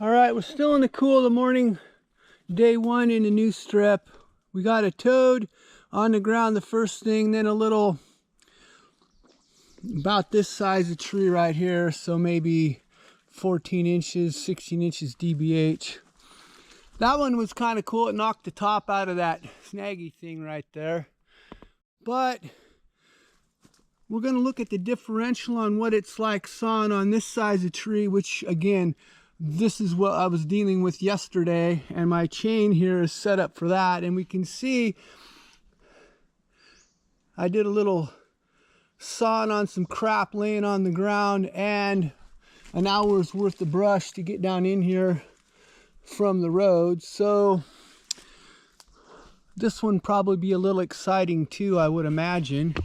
All right, we're still in the cool of the morning, day one in the new strip. We got a toad on the ground the first thing, then a little about this size of tree right here, so maybe 14 inches, 16 inches DBH. That one was kind of cool. It knocked the top out of that snaggy thing right there. But we're going to look at the differential on what it's like sawing on this size of tree, which again, this is what I was dealing with yesterday, and my chain here is set up for that. And we can see I did a little sawing on some crap laying on the ground and an hour's worth of brush to get down in here from the road. So this one probably be a little exciting too, I would imagine.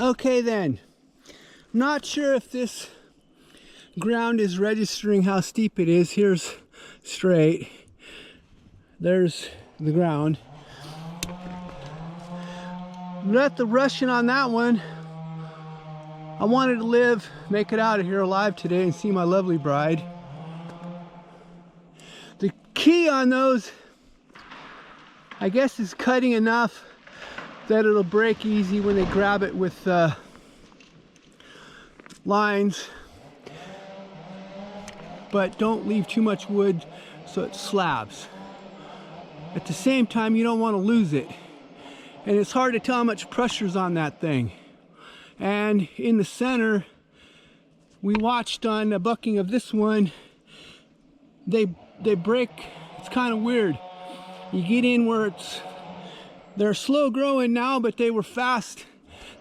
Okay then, not sure if this ground is registering how steep it is. Here's straight, there's the ground. Let the rushing on that one. I wanted to live, make it out of here alive today and see my lovely bride. The key on those, I guess, is cutting enough that it'll break easy when they grab it with lines. But don't leave too much wood so it slabs. At the same time, you don't want to lose it. And it's hard to tell how much pressure's on that thing. And in the center, we watched on the bucking of this one, they break. It's kind of weird. You get in where they're slow growing now, but they were fast.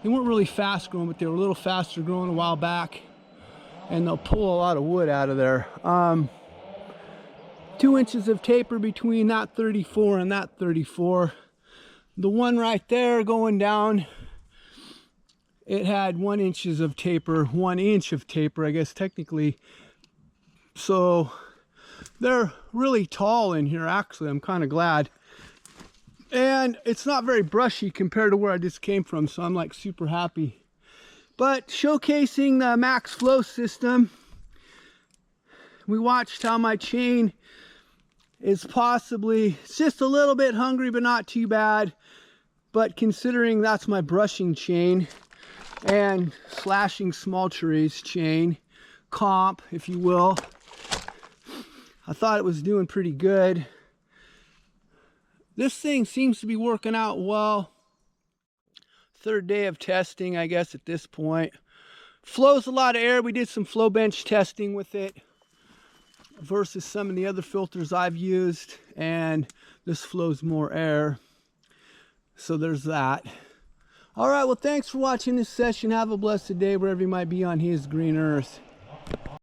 They weren't really fast growing, but they were a little faster growing a while back. And they'll pull a lot of wood out of there. 2 inches of taper between that 34 and that 34. The one right there going down, it had 1 inch of taper, 1 inch of taper, I guess technically. So they're really tall in here, actually. I'm kind of glad. And it's not very brushy compared to where I just came from, so I'm like super happy. But showcasing the max flow system, we watched how my chain is possibly, it's just a little bit hungry, but not too bad. But considering that's my brushing chain and slashing small trees chain, comp, if you will, I thought it was doing pretty good. This thing seems to be working out well. Third day of testing, I guess, at this point. Flows a lot of air. We did some flow bench testing with it versus some of the other filters I've used, and this flows more air. So there's that. All right, well, thanks for watching this session. Have a blessed day wherever you might be on his green earth.